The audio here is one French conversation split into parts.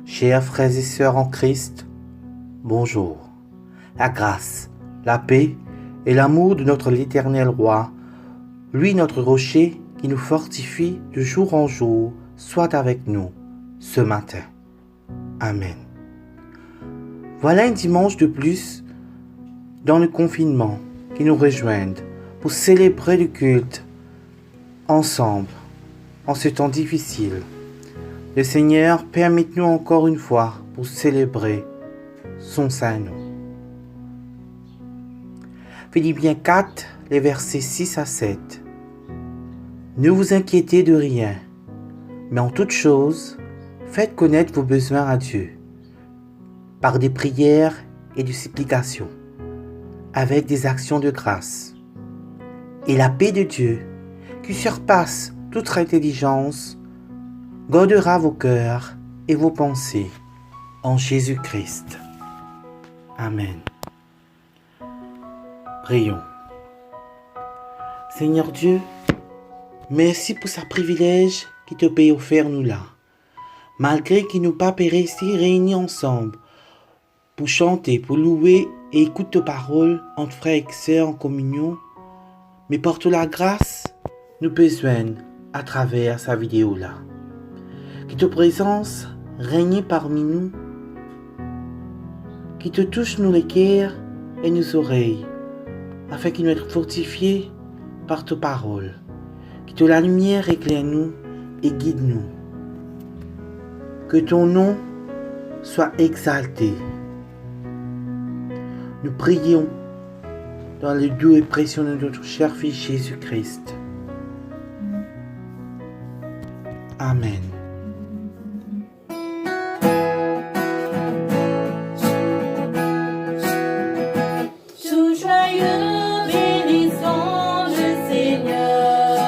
Chers frères et sœurs en Christ, bonjour. La grâce, la paix et l'amour de notre l'Éternel Roi, lui notre rocher qui nous fortifie de jour en jour, soit avec nous ce matin. Amen. Voilà un dimanche de plus dans le confinement qui nous rejoignent pour célébrer le culte ensemble en ce temps difficile. Le Seigneur permette-nous encore une fois pour célébrer son saint nom. Philippiens 4, les versets 6 à 7. Ne vous inquiétez de rien, mais en toute chose, faites connaître vos besoins à Dieu, par des prières et des supplications, avec des actions de grâce. Et la paix de Dieu, qui surpasse toute intelligence, gardera vos cœurs et vos pensées en Jésus-Christ. Amen. Prions. Seigneur Dieu, merci pour ce privilège qui te paye offert nous là. Malgré qu'il nous pas péri ici réunis ensemble pour chanter, pour louer et écouter tes paroles entre frères et sœurs en communion, mais porte la grâce nous besoin à travers sa vidéo là. Que ta présence règne parmi nous, qui te touche nous les cœurs et nos oreilles, afin qu'il nous être fortifiés par tes paroles. Que la lumière éclaire nous et guide nous. Que ton nom soit exalté. Nous prions dans le doux et précieux de notre cher Fils Jésus-Christ. Amen. Tout joyeux, bénissons le Seigneur.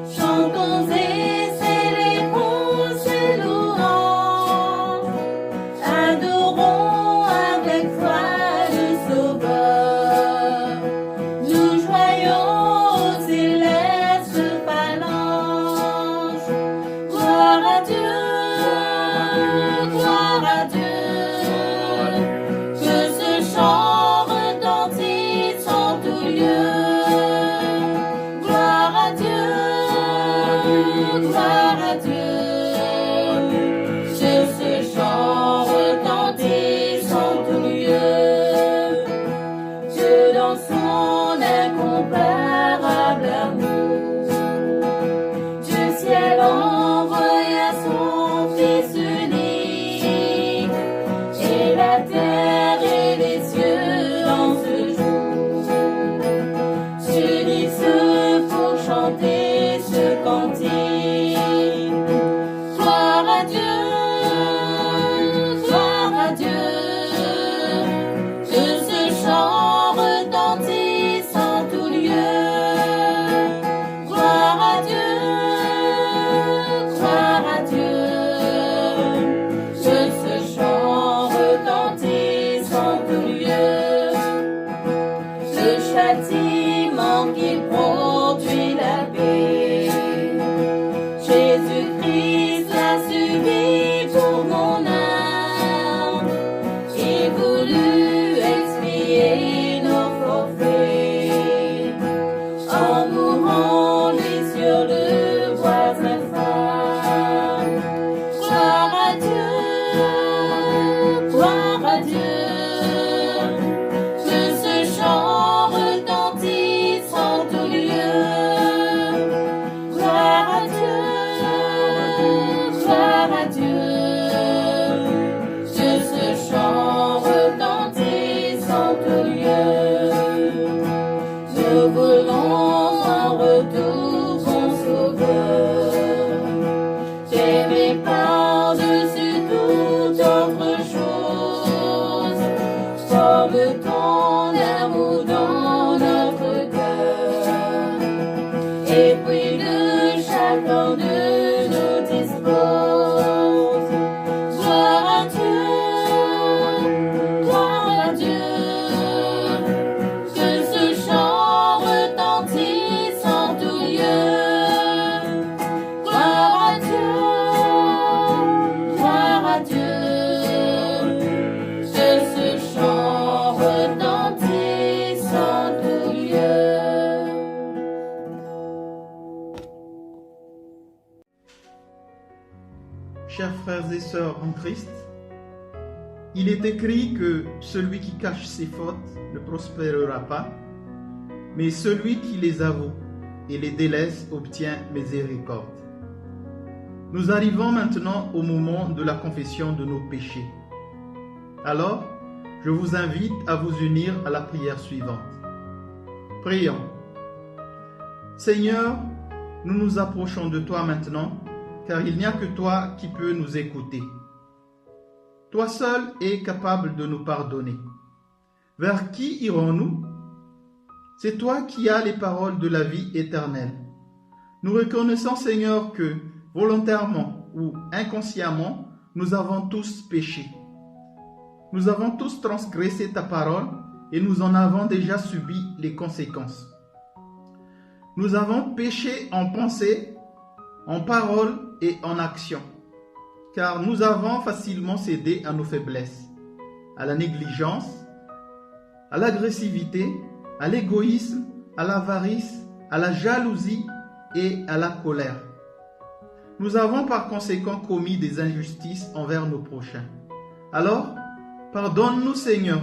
Chantons et célébrons ses louanges. Adorons avec foi le Sauveur. Nous joyons aux célestes phalanges. Gloire à Dieu, gloire à Dieu. Que ce chant retentisse en tout lieu. Gloire à Dieu, gloire à Dieu. Que ce chant retentisse en tout lieu. Dieu dans son incomparable amour, du ciel envoya son Fils unique, et la terre et les cieux en ce jour s'unissent pour chanter ce cantique. Gloire à Dieu, gloire à Dieu. Que ce chant retentisse en tout lieu. Gloire à Dieu, gloire à Dieu. Que ce chant retentisse en tout lieu. Le châtiment qui produit la paix, Jésus-Christ l'a subi pour mon âme et voulut expier nos forfaits en mourant lui sur le bois infâme. Gloire à Dieu, gloire à Dieu. Que ce chant retentisse en tout lieu. Gloire à Dieu, gloire à Dieu. Que ce chant retentisse en tout lieu. Nous voulons en retour ton Sauveur, t'aimer par-dessus toute autre chose. Forme ton amour dans notre cœur, et puis de chacun de nous dispose. Gloire à Dieu, gloire à Dieu. Que ce chant retentisse en tout lieu. Gloire à Dieu, gloire à Chers frères et sœurs en Christ, il est écrit que celui qui cache ses fautes ne prospérera pas, mais celui qui les avoue et les délaisse obtient miséricorde. Nous arrivons maintenant au moment de la confession de nos péchés. Alors, je vous invite à vous unir à la prière suivante. Prions. Seigneur, nous nous approchons de toi maintenant, car il n'y a que toi qui peux nous écouter. Toi seul es capable de nous pardonner. Vers qui irons-nous? C'est toi qui as les paroles de la vie éternelle. Nous reconnaissons, Seigneur, que volontairement ou inconsciemment, nous avons tous péché. Nous avons tous transgressé ta parole et nous en avons déjà subi les conséquences. Nous avons péché en pensée, en parole et en action, car nous avons facilement cédé à nos faiblesses, à la négligence, à l'agressivité, à l'égoïsme, à l'avarice, à la jalousie et à la colère. Nous avons par conséquent commis des injustices envers nos prochains. Alors, pardonne-nous Seigneur,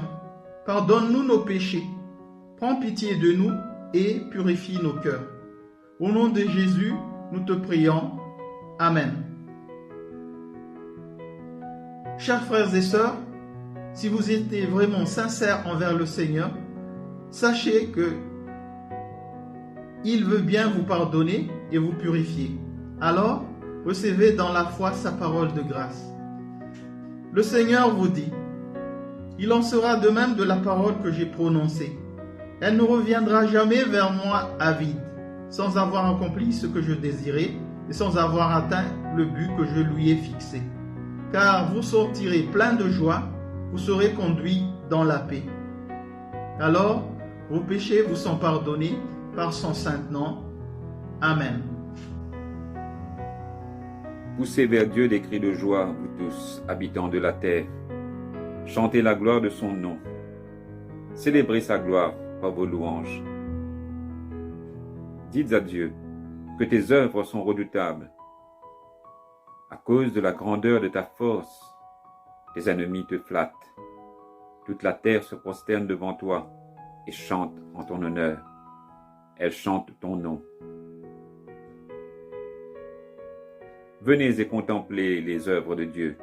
pardonne-nous nos péchés, prends pitié de nous et purifie nos cœurs. Au nom de Jésus, nous te prions. Amen. Chers frères et sœurs, si vous étiez vraiment sincères envers le Seigneur, sachez que il veut bien vous pardonner et vous purifier. Alors, recevez dans la foi sa parole de grâce. Le Seigneur vous dit, il en sera de même de la parole que j'ai prononcée. Elle ne reviendra jamais vers moi avide, sans avoir accompli ce que je désirais et sans avoir atteint le but que je lui ai fixé. Car vous sortirez plein de joie, vous serez conduits dans la paix. Alors, vos péchés vous sont pardonnés par son saint nom. Amen. Poussez vers Dieu des cris de joie, vous tous, habitants de la terre. Chantez la gloire de son nom. Célébrez sa gloire par vos louanges. Dites à Dieu que tes œuvres sont redoutables. À cause de la grandeur de ta force, tes ennemis te flattent. Toute la terre se prosterne devant toi et chante en ton honneur. Elle chante ton nom. Venez et contemplez les œuvres de Dieu.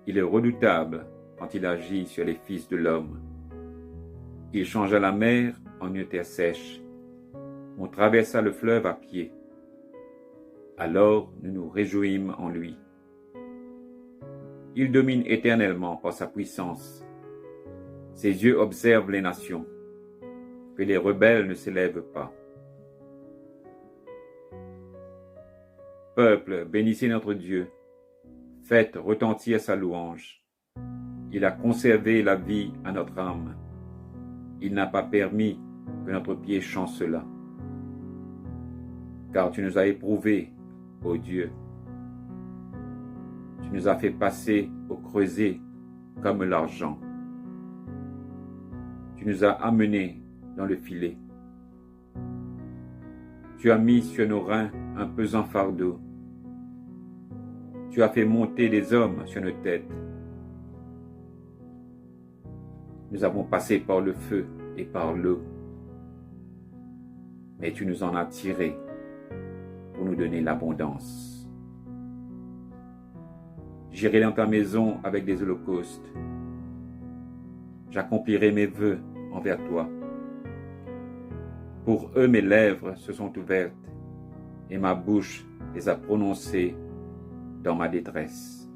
Il est redoutable quand il agit sur les fils de l'homme. Il changea la mer en une terre sèche. On traversa le fleuve à pied. Alors nous nous réjouîmes en lui. Il domine éternellement par sa puissance. Ses yeux observent les nations, que les rebelles ne s'élèvent pas. Peuple, bénissez notre Dieu, faites retentir sa louange. Il a conservé la vie à notre âme. Il n'a pas permis que notre pied chancelât. Car tu nous as éprouvés, ô Dieu. Tu nous as fait passer au creuset comme l'argent. Tu nous as amenés dans le filet. Tu as mis sur nos reins un pesant fardeau. Tu as fait monter des hommes sur nos têtes. Nous avons passé par le feu et par l'eau, mais tu nous en as tirés pour nous donner l'abondance. J'irai dans ta maison avec des holocaustes. J'accomplirai mes vœux envers toi. Pour eux, mes lèvres se sont ouvertes et ma bouche les a prononcées dans ma détresse.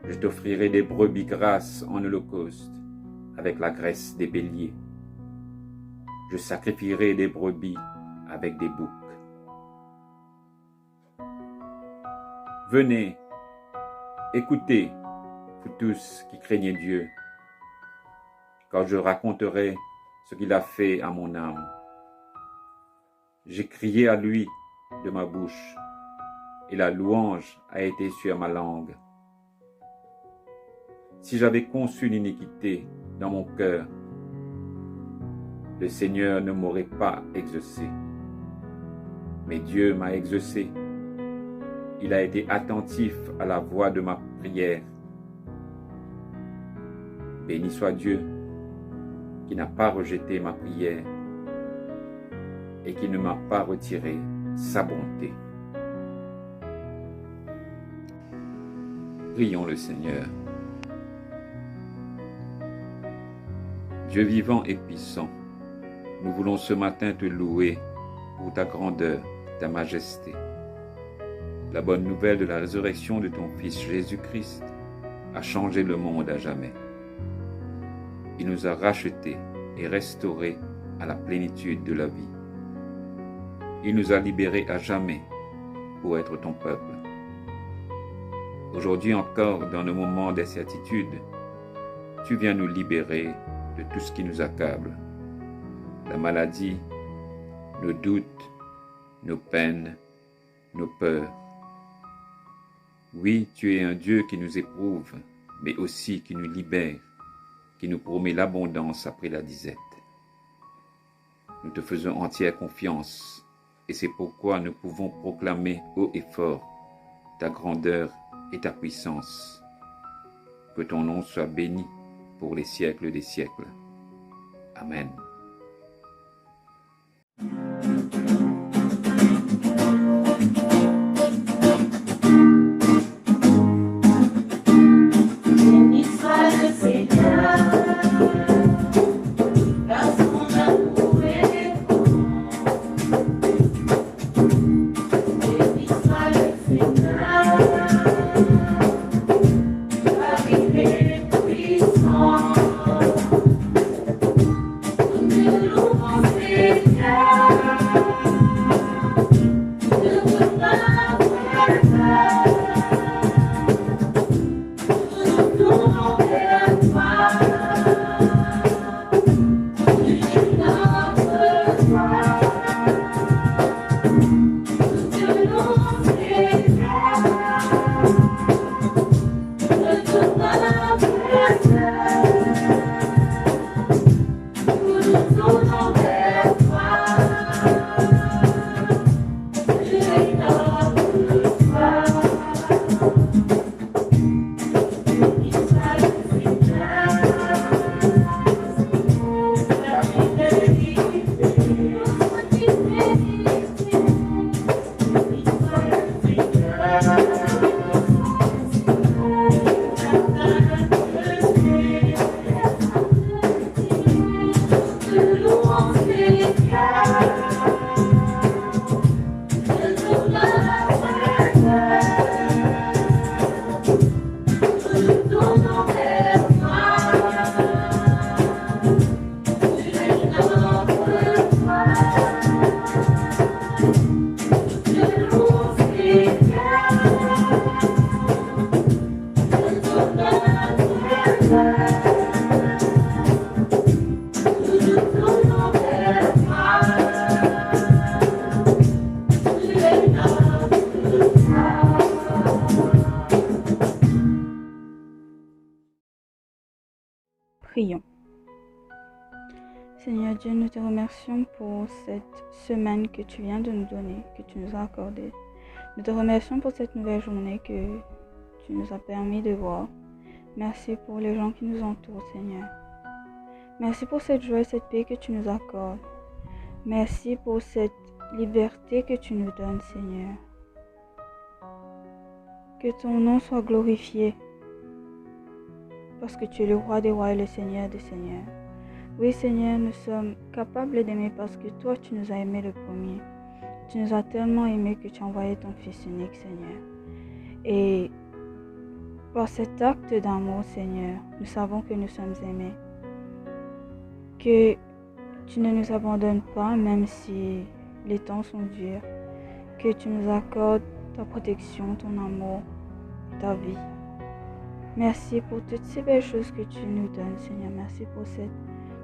Je t'offrirai des brebis grasses en holocauste avec la graisse des béliers. Je sacrifierai des brebis avec des boucs. Venez, écoutez, vous tous qui craignez Dieu, quand je raconterai ce qu'il a fait à mon âme. J'ai crié à lui de ma bouche, et la louange a été sur ma langue. Si j'avais conçu l'iniquité dans mon cœur, le Seigneur ne m'aurait pas exaucé. Mais Dieu m'a exaucé. Il a été attentif à la voix de ma prière. Béni soit Dieu qui n'a pas rejeté ma prière et qui ne m'a pas retiré sa bonté. Prions le Seigneur. Dieu vivant et puissant, nous voulons ce matin te louer pour ta grandeur, ta majesté. La bonne nouvelle de la résurrection de ton Fils Jésus-Christ a changé le monde à jamais. Il nous a rachetés et restaurés à la plénitude de la vie. Il nous a libérés à jamais pour être ton peuple. Aujourd'hui encore, dans nos moments d'incertitude, tu viens nous libérer de tout ce qui nous accable. La maladie, nos doutes, nos peines, nos peurs. Oui, tu es un Dieu qui nous éprouve, mais aussi qui nous libère, qui nous promet l'abondance après la disette. Nous te faisons entière confiance, et c'est pourquoi nous pouvons proclamer haut et fort ta grandeur et ta puissance. Que ton nom soit béni pour les siècles des siècles. Amen. Béni soit le Seigneur, car son amour est grand. Béni soit le Seigneur, car il est puissant. Nous louons Seigneur, de toute notre cœur. Prions. Seigneur Dieu, nous te remercions pour cette semaine que tu viens de nous donner, que tu nous as accordée. Nous te remercions pour cette nouvelle journée que tu nous as permis de voir. Merci pour les gens qui nous entourent, Seigneur. Merci pour cette joie et cette paix que tu nous accordes. Merci pour cette liberté que tu nous donnes, Seigneur. Que ton nom soit glorifié, parce que tu es le roi des rois et le Seigneur des seigneurs. Oui, Seigneur, nous sommes capables d'aimer parce que toi, tu nous as aimés le premier. Tu nous as tellement aimés que tu as envoyé ton Fils unique, Seigneur. Et par cet acte d'amour, Seigneur, nous savons que nous sommes aimés. Que tu ne nous abandonnes pas, même si les temps sont durs. Que tu nous accordes ta protection, ton amour, ta vie. Merci pour toutes ces belles choses que tu nous donnes, Seigneur. Merci pour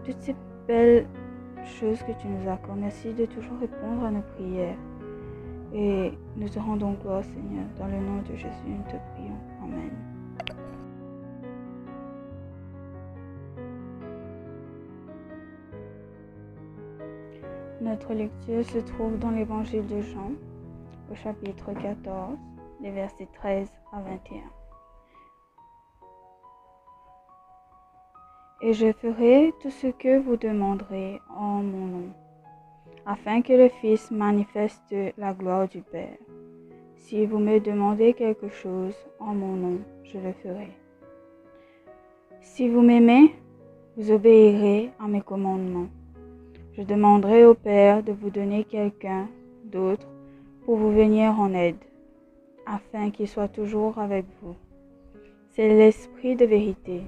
toutes ces belles choses que tu nous accordes. Merci de toujours répondre à nos prières. Et nous te rendons gloire, Seigneur. Dans le nom de Jésus, nous te prions. Amen. Notre lecture se trouve dans l'évangile de Jean, au chapitre 14, les versets 13 à 21. Et je ferai tout ce que vous demanderez en mon nom, afin que le Fils manifeste la gloire du Père. Si vous me demandez quelque chose en mon nom, je le ferai. Si vous m'aimez, vous obéirez à mes commandements. Je demanderai au Père de vous donner quelqu'un d'autre pour vous venir en aide, afin qu'il soit toujours avec vous. C'est l'Esprit de vérité.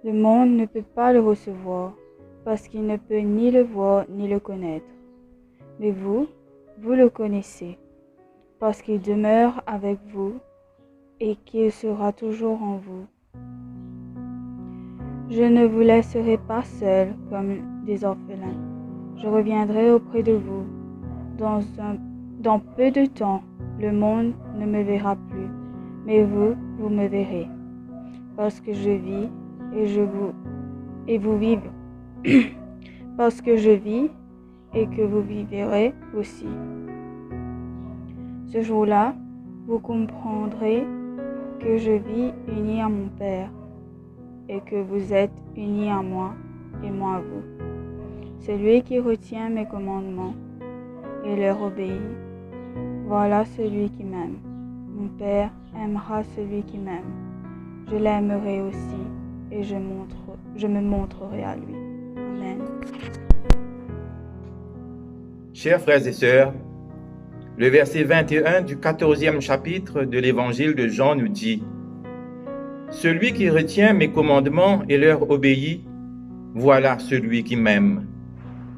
Le monde ne peut pas le recevoir, parce qu'il ne peut ni le voir ni le connaître. Mais vous le connaissez, parce qu'il demeure avec vous et qu'il sera toujours en vous. Je ne vous laisserai pas seuls comme des orphelins. Je reviendrai auprès de vous. Dans peu de temps, le monde ne me verra plus, mais vous me verrez, parce que je vis et vous vivez, parce que je vis et que vous vivrez aussi. Ce jour-là, vous comprendrez que je vis uni à mon Père et que vous êtes unis à moi et moi à vous. Celui qui retient mes commandements et leur obéit, voilà celui qui m'aime. Mon Père aimera celui qui m'aime. Je l'aimerai aussi et je me montrerai à lui. Amen. Chers frères et sœurs, le verset 21 du 14e chapitre de l'évangile de Jean nous dit: « Celui qui retient mes commandements et leur obéit, voilà celui qui m'aime.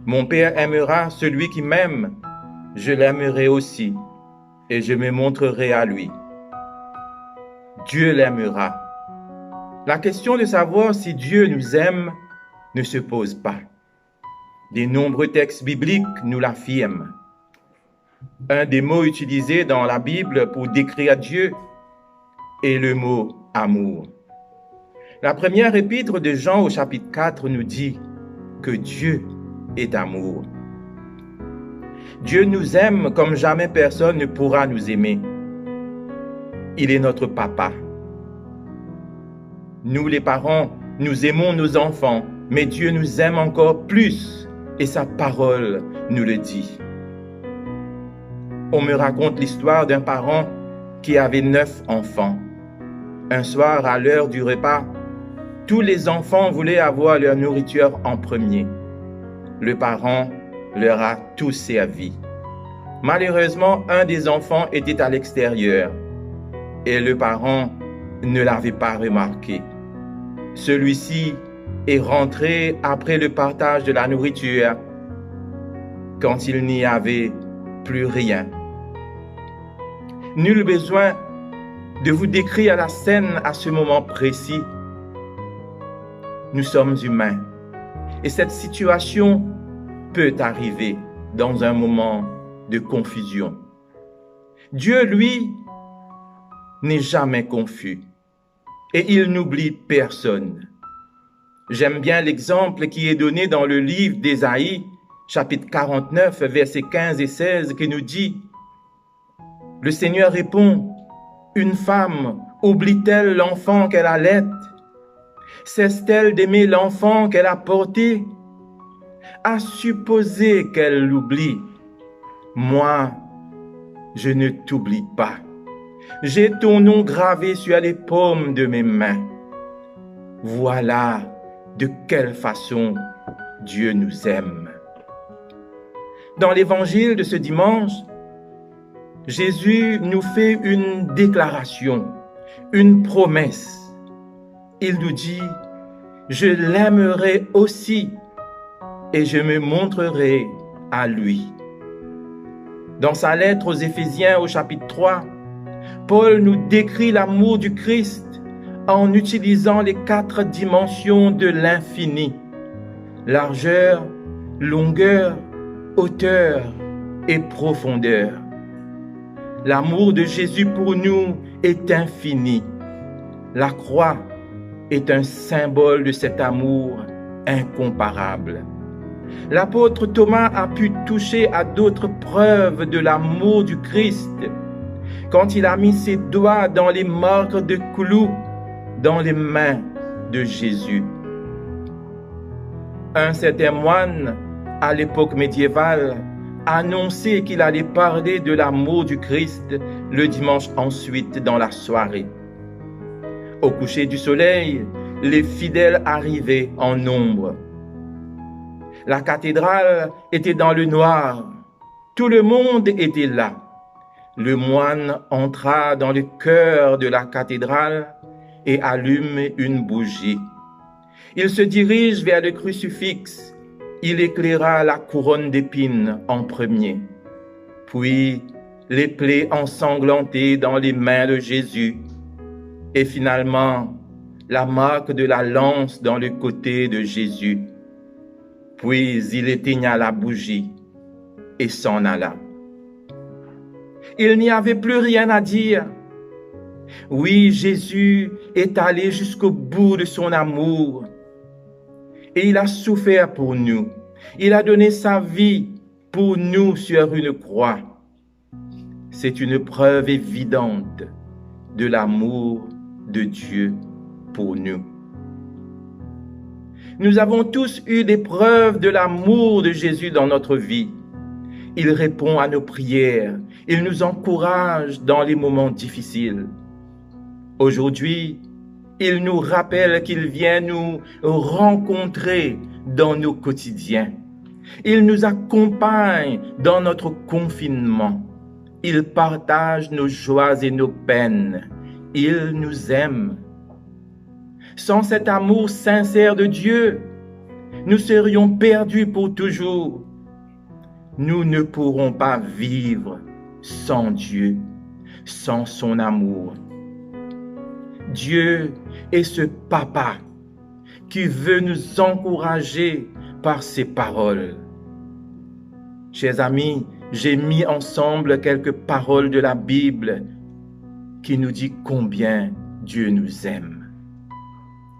Mon Père aimera celui qui m'aime, je l'aimerai aussi, et je me montrerai à lui. » Dieu l'aimera. La question de savoir si Dieu nous aime ne se pose pas. De nombreux textes bibliques nous l'affirment. Un des mots utilisés dans la Bible pour décrire Dieu est le mot amour. La première épître de Jean au chapitre 4 nous dit que Dieu est amour. Dieu nous aime comme jamais personne ne pourra nous aimer. Il est notre papa. Nous les parents, nous aimons nos enfants, mais Dieu nous aime encore plus et sa parole nous le dit. On me raconte l'histoire d'un parent qui avait 9 enfants. Un soir, à l'heure du repas, tous les enfants voulaient avoir leur nourriture en premier. Le parent leur a tout servi. Malheureusement, un des enfants était à l'extérieur et le parent ne l'avait pas remarqué. Celui-ci est rentré après le partage de la nourriture quand il n'y avait plus rien. Nul besoin de vous décrire la scène à ce moment précis. Nous sommes humains et cette situation peut arriver dans un moment de confusion. Dieu, lui, n'est jamais confus et il n'oublie personne. J'aime bien l'exemple qui est donné dans le livre d'Ésaïe, chapitre 49, versets 15 et 16, qui nous dit: « Le Seigneur répond, une femme oublie-t-elle l'enfant qu'elle allait? Cesse-t-elle d'aimer l'enfant qu'elle a porté? À supposer qu'elle l'oublie. Moi, je ne t'oublie pas. J'ai ton nom gravé sur les paumes de mes mains. » Voilà de quelle façon Dieu nous aime. Dans l'évangile de ce dimanche, Jésus nous fait une déclaration, une promesse. Il nous dit: « Je l'aimerai aussi et je me montrerai à lui. » Dans sa lettre aux Éphésiens au chapitre 3, Paul nous décrit l'amour du Christ en utilisant les 4 dimensions de l'infini: largeur, longueur, hauteur et profondeur. L'amour de Jésus pour nous est infini. La croix est un symbole de cet amour incomparable. L'apôtre Thomas a pu toucher à d'autres preuves de l'amour du Christ. quand il a mis ses doigts dans les marques de clous dans les mains de Jésus. Un certain moine, à l'époque médiévale, annonçait qu'il allait parler de l'amour du Christ le dimanche ensuite dans la soirée. Au coucher du soleil, les fidèles arrivaient en nombre. La cathédrale était dans le noir. Tout le monde était là. Le moine entra dans le cœur de la cathédrale et allume une bougie. Il se dirige vers le crucifix. Il éclaira la couronne d'épines en premier, puis les plaies ensanglantées dans les mains de Jésus, et finalement la marque de la lance dans le côté de Jésus. Puis il éteigna la bougie et s'en alla. Il n'y avait plus rien à dire. Oui, Jésus est allé jusqu'au bout de son amour. Et il a souffert pour nous. Il a donné sa vie pour nous sur une croix. C'est une preuve évidente de l'amour de Dieu pour nous. Nous avons tous eu des preuves de l'amour de Jésus dans notre vie. Il répond à nos prières. Il nous encourage dans les moments difficiles. Aujourd'hui, il nous rappelle qu'il vient nous rencontrer dans nos quotidiens. Il nous accompagne dans notre confinement. Il partage nos joies et nos peines. Il nous aime. Sans cet amour sincère de Dieu, nous serions perdus pour toujours. Nous ne pourrons pas vivre sans Dieu, sans son amour. Dieu est ce papa qui veut nous encourager par ses paroles. Chers amis, j'ai mis ensemble quelques paroles de la Bible qui nous dit combien Dieu nous aime.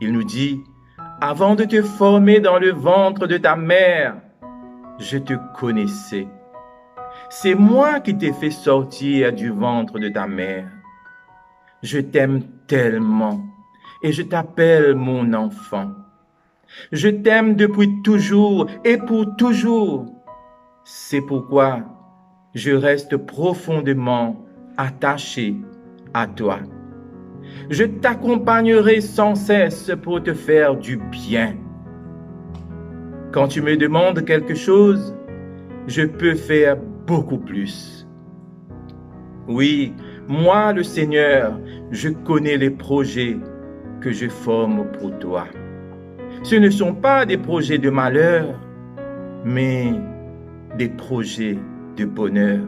Il nous dit, avant de te former dans le ventre de ta mère, je te connaissais. C'est moi qui t'ai fait sortir du ventre de ta mère. Je t'aime tellement et je t'appelle mon enfant. Je t'aime depuis toujours et pour toujours. C'est pourquoi je reste profondément attaché à toi. Je t'accompagnerai sans cesse pour te faire du bien. Quand tu me demandes quelque chose, je peux faire beaucoup plus. Oui, moi, le Seigneur, je connais les projets que je forme pour toi. Ce ne sont pas des projets de malheur, mais des projets de bonheur.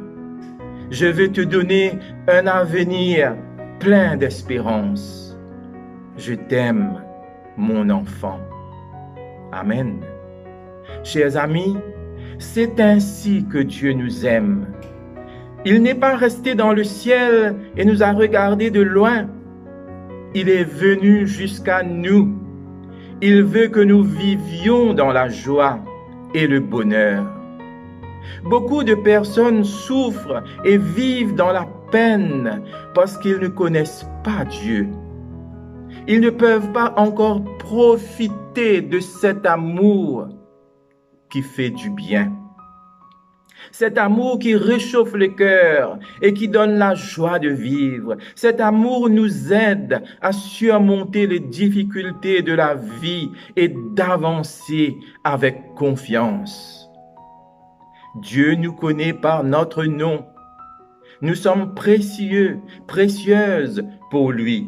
Je veux te donner un avenir plein d'espérance. Je t'aime, mon enfant. Amen. Chers amis, c'est ainsi que Dieu nous aime. Il n'est pas resté dans le ciel et nous a regardés de loin. Il est venu jusqu'à nous. Il veut que nous vivions dans la joie et le bonheur. Beaucoup de personnes souffrent et vivent dans la peine parce qu'ils ne connaissent pas Dieu. Ils ne peuvent pas encore profiter de cet amour qui fait du bien. Cet amour qui réchauffe le cœur et qui donne la joie de vivre. Cet amour nous aide à surmonter les difficultés de la vie et d'avancer avec confiance. Dieu nous connaît par notre nom. Nous sommes précieux, précieuses pour lui.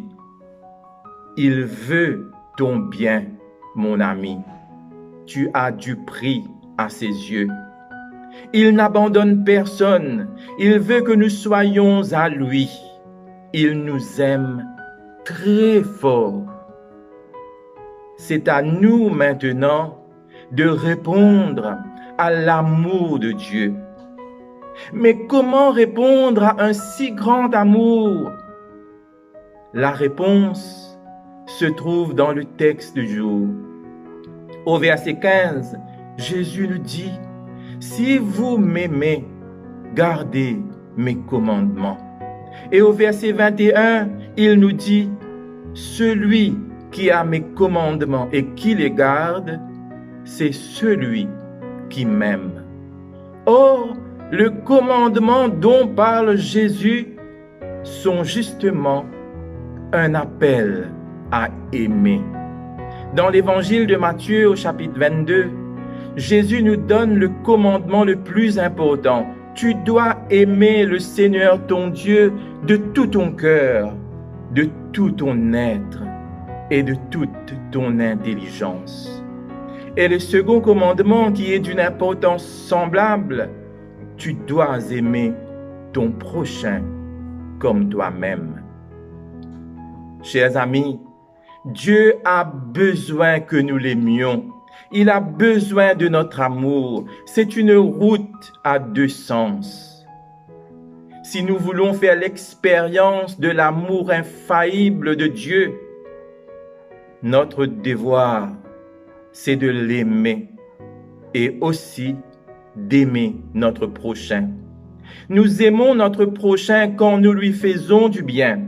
Il veut ton bien, mon ami. Tu as du prix à ses yeux. Il n'abandonne personne. Il veut que nous soyons à lui. Il nous aime très fort. C'est à nous maintenant de répondre à l'amour de Dieu. Mais comment répondre à un si grand amour? La réponse se trouve dans le texte du jour. Au verset 15, Jésus nous dit, « Si vous m'aimez, gardez mes commandements. Et au verset 21, il nous dit, « Celui qui a mes commandements et qui les garde, c'est celui qui m'aime. » Or, le commandement dont parle Jésus sont justement un appel à aimer. Dans l'évangile de Matthieu au chapitre 22, Jésus nous donne le commandement le plus important. Tu dois aimer le Seigneur ton Dieu de tout ton cœur, de tout ton être et de toute ton intelligence. Et le second commandement qui est d'une importance semblable, tu dois aimer ton prochain comme toi-même. Chers amis, Dieu a besoin que nous l'aimions. Il a besoin de notre amour. C'est une route à deux sens. Si nous voulons faire l'expérience de l'amour infaillible de Dieu, notre devoir, c'est de l'aimer et aussi d'aimer notre prochain. Nous aimons notre prochain quand nous lui faisons du bien.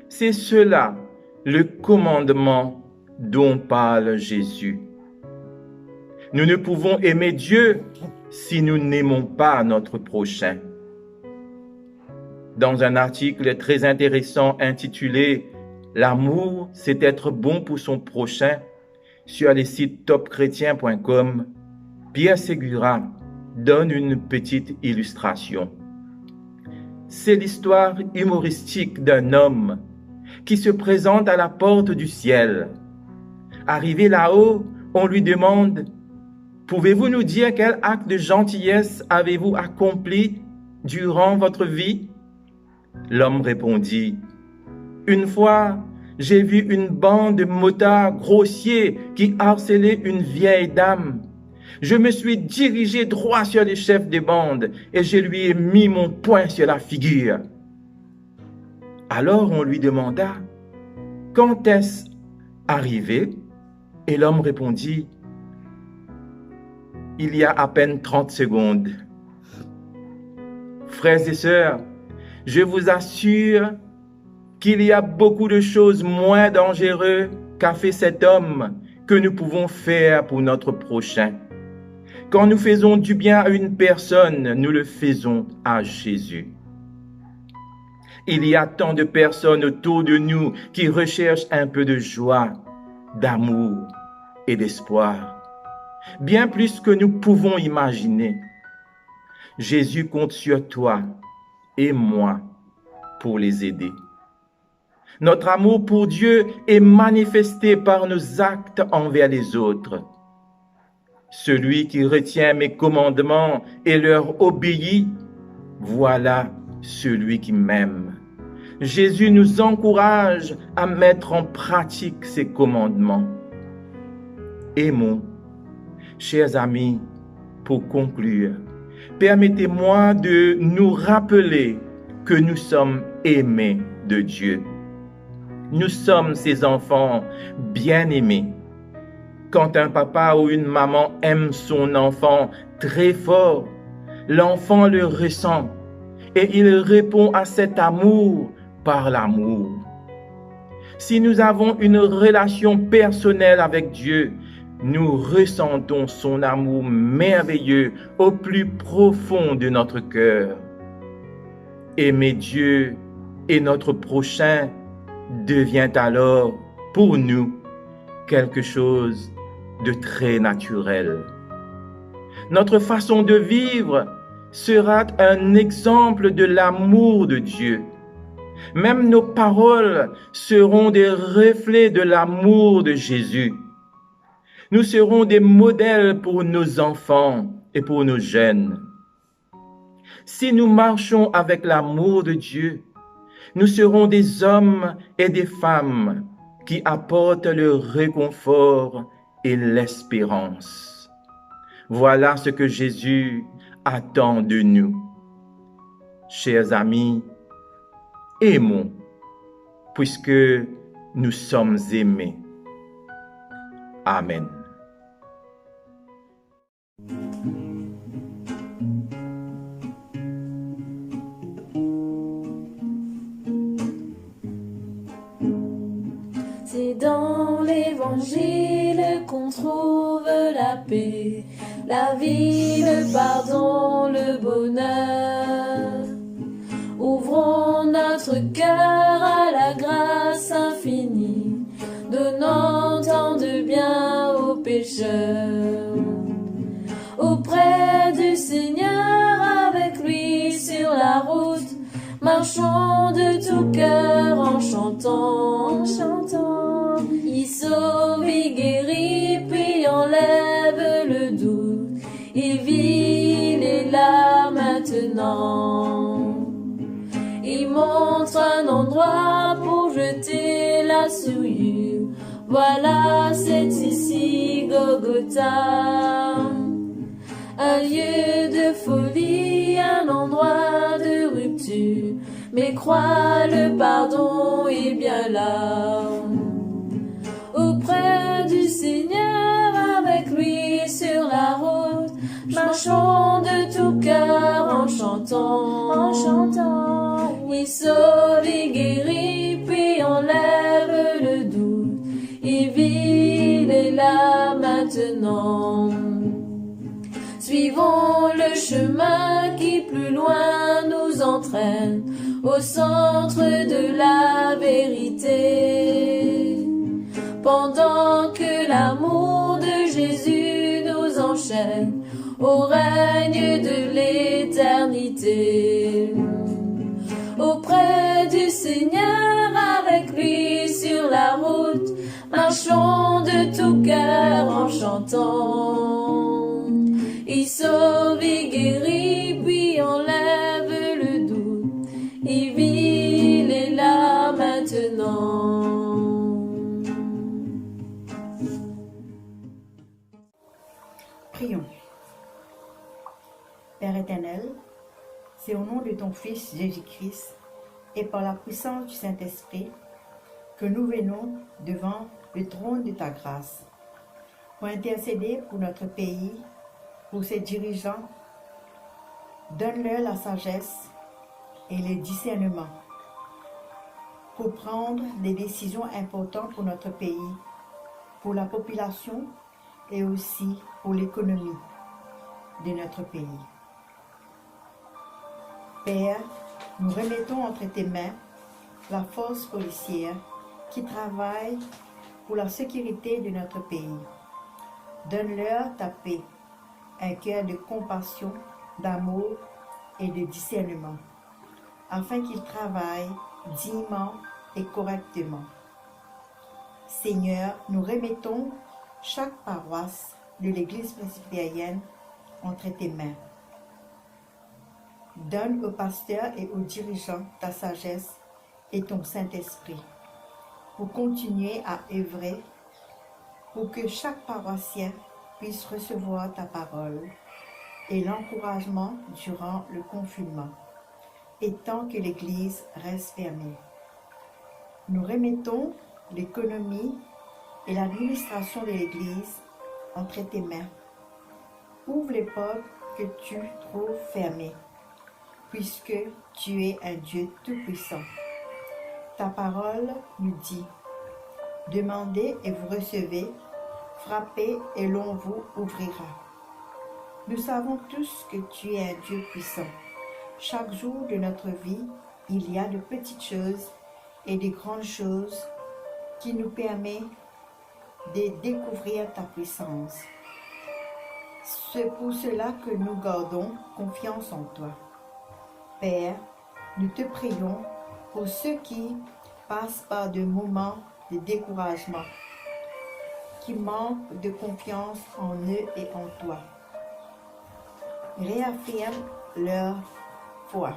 C'est cela le commandement dont parle Jésus. Nous ne pouvons aimer Dieu si nous n'aimons pas notre prochain. Dans un article très intéressant intitulé « L'amour, c'est être bon pour son prochain » sur les sites topchrétien.com, Pierre Segura donne une petite illustration. C'est l'histoire humoristique d'un homme qui se présente à la porte du ciel. Arrivé là-haut, on lui demande « Pouvez-vous nous dire quel acte de gentillesse avez-vous accompli durant votre vie ?» L'homme répondit « Une fois, j'ai vu une bande de motards grossiers qui harcelaient une vieille dame. Je me suis dirigé droit sur le chef des bandes et je lui ai mis mon poing sur la figure. » Alors on lui demanda « Quand est-ce arrivé ?» Et l'homme répondit « Il y a à peine 30 secondes. » Frères et sœurs, je vous assure qu'il y a beaucoup de choses moins dangereuses qu'a fait cet homme que nous pouvons faire pour notre prochain. Quand nous faisons du bien à une personne, nous le faisons à Jésus. Il y a tant de personnes autour de nous qui recherchent un peu de joie, d'amour et d'espoir, bien plus que nous pouvons imaginer. Jésus compte sur toi et moi pour les aider. Notre amour pour Dieu est manifesté par nos actes envers les autres. Celui qui retient mes commandements et leur obéit, voilà celui qui m'aime. Jésus nous encourage à mettre en pratique ses commandements. Aimons. Chers amis, pour conclure, permettez-moi de nous rappeler que nous sommes aimés de Dieu. Nous sommes ses enfants bien-aimés. Quand un papa ou une maman aime son enfant très fort, l'enfant le ressent et il répond à cet amour par l'amour. Si nous avons une relation personnelle avec Dieu, nous ressentons son amour merveilleux au plus profond de notre cœur. Aimer Dieu et notre prochain devient alors pour nous quelque chose de très naturel. Notre façon de vivre sera un exemple de l'amour de Dieu. Même nos paroles seront des reflets de l'amour de Jésus. Nous serons des modèles pour nos enfants et pour nos jeunes. Si nous marchons avec l'amour de Dieu, nous serons des hommes et des femmes qui apportent le réconfort et l'espérance. Voilà ce que Jésus attend de nous. Chers amis, aimons, puisque nous sommes aimés. Amen. l'évangile qu'on trouve la paix, la vie, le pardon, le bonheur. Ouvrons notre cœur à la grâce infinie, donnant tant de bien aux pécheurs. Auprès du Seigneur, avec lui sur la route, marchons de tout cœur en chantant, Il sauve, il guérit, puis enlève le doute. Il vit, il est là maintenant. Il montre un endroit pour jeter la souillure. Voilà, c'est ici Golgotha. Un lieu de folie, un endroit de rupture. Mais crois, le pardon est bien là. Auprès du Seigneur, avec lui sur la route, marchons de tout cœur en chantant, Il sauve, il guérit, puis enlève le doute. Il vit, il est là maintenant. Suivons le chemin qui plus loin nous entraîne, au centre de la vérité. Pendant que l'amour de Jésus nous enchaîne au règne de l'éternité. Auprès du Seigneur, avec lui sur la route, marchons de tout cœur en chantant. Il sauve, il guérit, puis enlève le doute. Il vit, il est là maintenant. Prions. Père éternel, c'est au nom de ton Fils Jésus-Christ et par la puissance du Saint-Esprit que nous venons devant le trône de ta grâce pour intercéder pour notre pays, pour ses dirigeants. Donne-leur la sagesse et le discernement pour prendre des décisions importantes pour notre pays, pour la population et aussi pour l'économie de notre pays. Père, nous remettons entre tes mains la force policière qui travaille pour la sécurité de notre pays. Donne-leur ta paix, un cœur de compassion, d'amour et de discernement, afin qu'ils travaillent dignement et correctement. Seigneur, nous remettons chaque paroisse de l'Église presbytérienne entre tes mains. Donne aux pasteurs et aux dirigeants ta sagesse et ton Saint-Esprit pour continuer à œuvrer pour que chaque paroissien puisse recevoir ta parole et l'encouragement durant le confinement et tant que l'Église reste fermée. Nous remettons l'économie et l'administration de l'Église entre tes mains. Ouvre les portes que tu trouves fermées, puisque tu es un Dieu tout-puissant. Ta parole nous dit, demandez et vous recevez, frappez et l'on vous ouvrira. Nous savons tous que tu es un Dieu puissant. Chaque jour de notre vie, il y a de petites choses et de grandes choses qui nous permettent de découvrir ta puissance. C'est pour cela que nous gardons confiance en toi. Père, nous te prions pour ceux qui passent par des moments de découragement, qui manquent de confiance en eux et en toi. Réaffirme leur foi.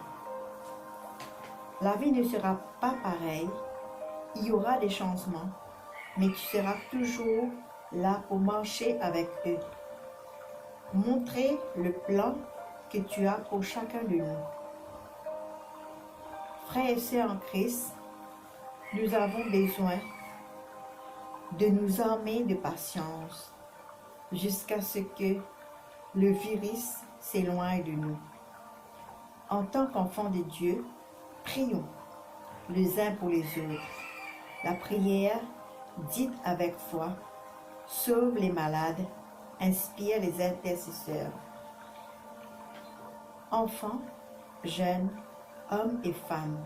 La vie ne sera pas pareille, il y aura des changements, mais tu seras toujours là pour marcher avec eux. Montrer le plan que tu as pour chacun de nous. Frères et sœurs en Christ, nous avons besoin de nous armer de patience jusqu'à ce que le virus s'éloigne de nous. En tant qu'enfants de Dieu, prions les uns pour les autres. La prière, dite avec foi, sauve les malades, inspire les intercesseurs. Enfants, jeunes, hommes et femmes,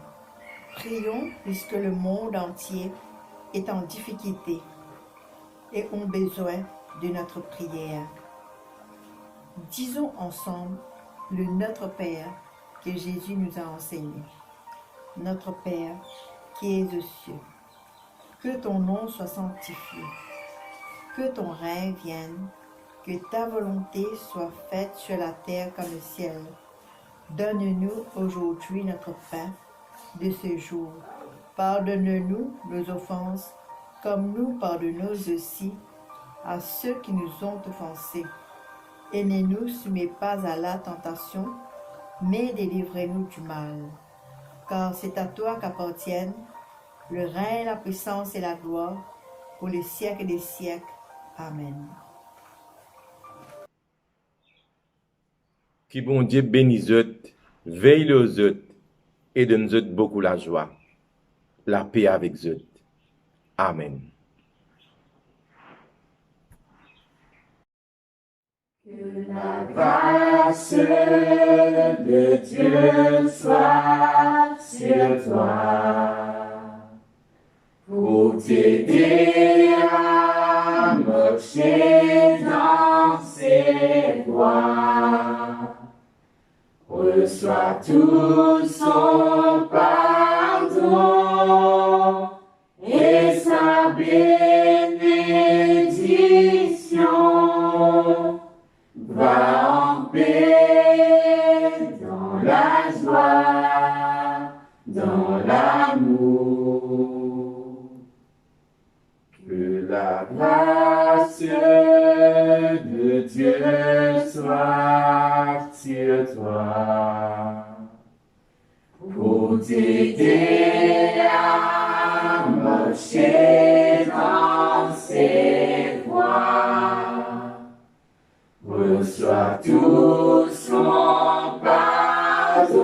prions puisque le monde entier est en difficulté et ont besoin de notre prière. Disons ensemble le Notre Père que Jésus nous a enseigné. Notre Père qui es aux cieux, que ton nom soit sanctifié, que ton règne vienne, que ta volonté soit faite sur la terre comme le ciel. Donne-nous aujourd'hui notre pain de ce jour. Pardonne-nous nos offenses, comme nous pardonnons aussi à ceux qui nous ont offensés. Et ne nous soumets pas à la tentation, mais délivre-nous du mal. Car c'est à toi qu'appartiennent le règne, la puissance et la gloire, pour les siècles des siècles. Amen. Que bon Dieu bénisse eux, veille aux eux et donne eux beaucoup la joie, la paix avec eux. Amen. Que la grâce de Dieu soit sur toi pour t'aider à marcher dans ses voies. Reçois tout son pardon et sa bénédiction. Va en paix dans la joie, dans l'amour. Que la grâce de Dieu soit sur toi pour t'aider à marcher dans ses voies. Reçois tout son pardon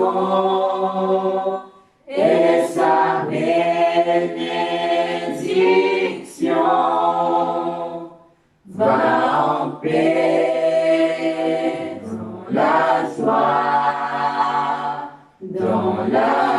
et sa bénédiction. Va en paix dans la joie, dans la